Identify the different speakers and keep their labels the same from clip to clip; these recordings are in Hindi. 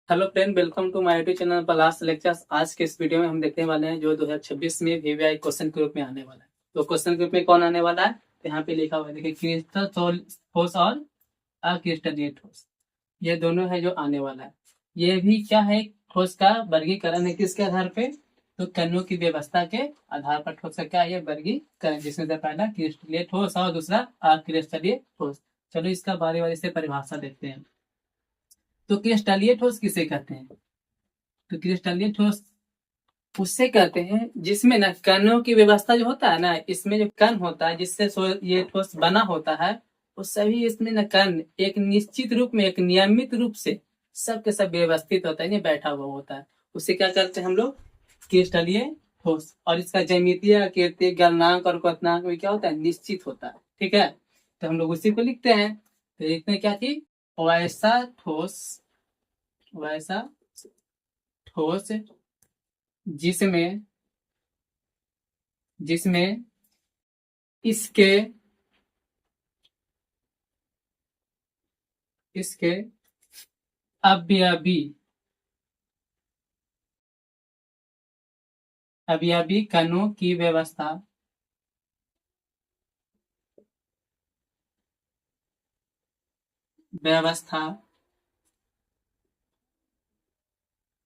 Speaker 1: Hello friend, welcome to my YouTube channel Palash lectures. आज के इस वीडियो में हम देखने वाले हैं जो 2026 में वीवीआई क्वेश्चन ग्रुप में आने वाला है। तो क्वेश्चन ग्रुप में कौन आने वाला है, तो यहाँ पे लिखा हुआ है, देखिए क्रिस्टल ठोस और अक्रिस्टलीय ठोस, ये दोनों है जो आने वाला है। ये भी क्या है, ठोस का वर्गीकरण है किसके आधार पे, तो कणों की व्यवस्था के आधार पर ठोस का क्या है, ये वर्गीकरण, जिसमें से पहला क्रिस्टलीय ठोस और दूसरा अक्रिस्टलीय ठोस। चलो इसका बारी बारी से परिभाषा देखते हैं। तो क्रिस्टलीय ठोस किसे कहते हैं, तो क्रिस्टलीय ठोस उससे कहते हैं जिसमें ना कणों की व्यवस्था जो होता है ना, इसमें जो कण होता है जिससे ये ठोस बना होता है, वो सभी इसमें ना कण एक निश्चित रूप में, एक नियमित रूप से सब के सब व्यवस्थित होता है, ये बैठा हुआ होता है। उसे क्या करते हैं हम लोग, क्रिस्टलीय ठोस। और इसका ज्यामितीय, आकृति, गलनांक और क्वथनांक भी क्या होता है, निश्चित होता है। ठीक है, तो हम लोग उसी को लिखते हैं। तो लिखते हैं क्या चीज, वैसा ठोस, वैसा ठोस जिसमें जिसमें इसके इसके अवयवी अवयवी कणों की व्यवस्था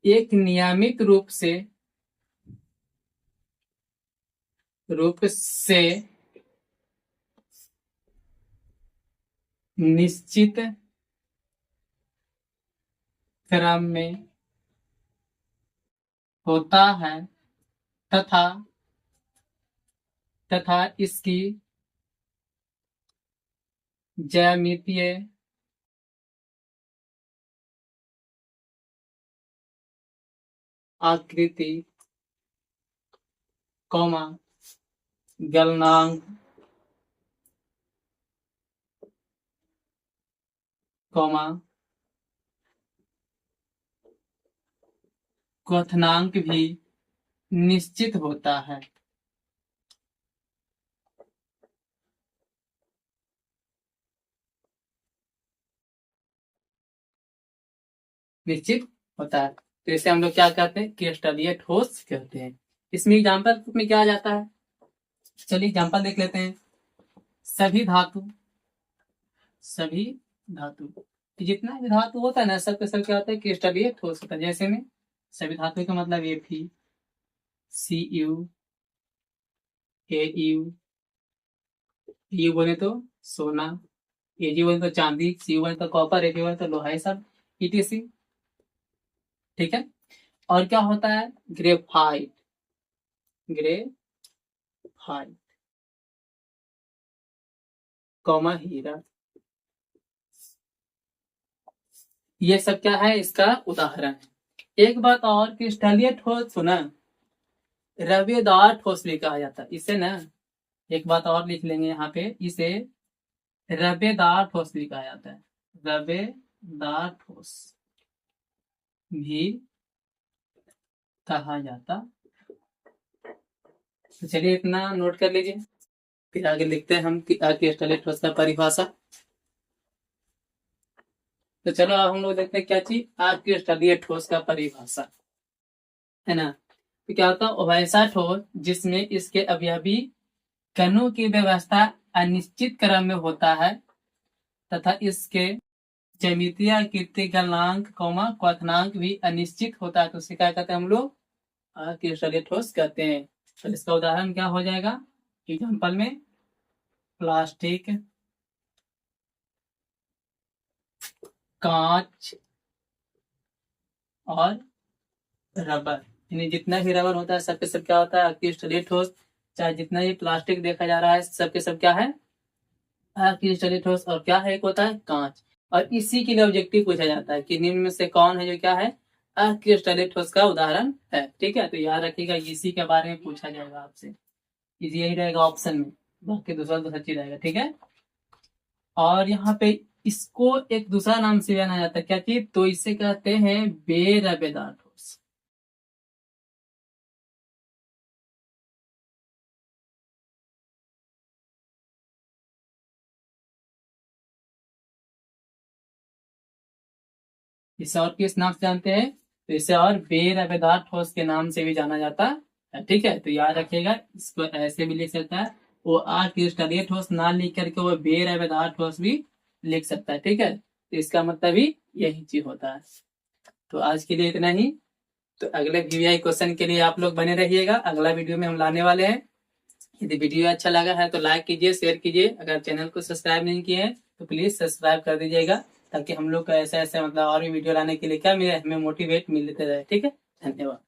Speaker 1: एक नियमित रूप से निश्चित क्रम में होता है तथा तथा इसकी ज्यामितीय आकृति, कौमा, गलनांक, कौमा, क्वथनांक भी निश्चित होता है। निश्चित होता है, तो इसे हम लोग क्या कहते हैं, क्रिस्टलीय ठोस कहते हैं। इसमें एग्जाम्पल में क्या आ जाता है, चलिए एग्जाम्पल देख लेते हैं। सभी धातु, सभी धातु, जितना भी धातु होता है ना, सबके सब क्या होता है, क्रिस्टलीय ठोस होता है। जैसे में सभी धातु का मतलब Fe, Cu, Au, यू बोले तो सोना, Ag बोले तो चांदी, Cu बोले तो कॉपर, Ag बोले तो लोहा, है सब ETC। ठीक है, और क्या होता है, ग्रेफाइट, ग्रेफाइट, कॉमा हीरा, ये सब क्या है, इसका उदाहरण है। एक बात और, क्रिस्टलीय ठोस सुना, रवेदार ठोस भी कहा जाता है इसे ना। एक बात और लिख लेंगे यहाँ पे, इसे रवेदार ठोस भी कहा जाता है, रवेदार ठोस भी कहा जाता। तो चलिए इतना नोट कर लीजिए, फिर आगे लिखते हैं हम क्रिस्टलीय ठोस का परिभाषा। तो चलो अब हम लोग देखते हैं क्या चीज, क्रिस्टलीय ठोस का परिभाषा है ना। तो क्या होता है, वैसा ठोस जिसमें इसके अवयवी कणों की व्यवस्था अनिश्चित क्रम में होता है तथा इसके ज्यामितीय, आकृति, गलनांक, कौमा, क्वथनांक भी अनिश्चित होता है, तो उसे क्या कहते हैं हम लोग, क्रिस्टलीय ठोस कहते हैं। तो इसका उदाहरण क्या हो जाएगा, एग्जाम्पल में प्लास्टिक, कांच और रबर, यानी जितना भी रबर होता है सबके सब क्या होता है, क्रिस्टलीय ठोस। चाहे जितना भी प्लास्टिक देखा जा रहा है सबके सब क्या है, क्रिस्टलीय ठोस। और क्या है, एक होता है कांच। और इसी के लिए ऑब्जेक्टिव पूछा जाता है कि निम्न में से कौन है जो क्या है, क्रिस्टलीय ठोस का उदाहरण है। ठीक है, तो याद रखिएगा इसी के बारे में पूछा जाएगा आपसे, इजी यही रहेगा ऑप्शन में, बाकी दूसरा तो सच्ची रहेगा। ठीक है, और यहाँ पे इसको एक दूसरा नाम से जाना जाता है, क्या चीज, तो इसे कहते हैं बेरबेदार ठोस। इसे और किस नाम से जानते हैं? तो इसे और बेरबेदार ठोस के नाम से भी जाना जाता है। ठीक है, तो याद रखिएगा, इसको ऐसे भी लिख सकता है, वो क्रिस्टलीय ठोस ना लिख करके वो बेरबेदार ठोस भी लिख सकता है। ठीक है, तो इसका मतलब ही यही चीज होता है। तो आज के लिए इतना ही। तो अगले वीवीआई क्वेश्चन के लिए आप लोग बने रहिएगा, अगला वीडियो में हम लाने वाले हैं। यदि वीडियो अच्छा लगा है तो लाइक कीजिए, शेयर कीजिए। अगर चैनल को सब्सक्राइब नहीं किए हैं तो प्लीज सब्सक्राइब कर दीजिएगा, ताकि हम लोग को ऐसे ऐसे मतलब और भी वीडियो लाने के लिए क्या मिले, हमें मोटिवेट मिलते रहे। ठीक है, धन्यवाद।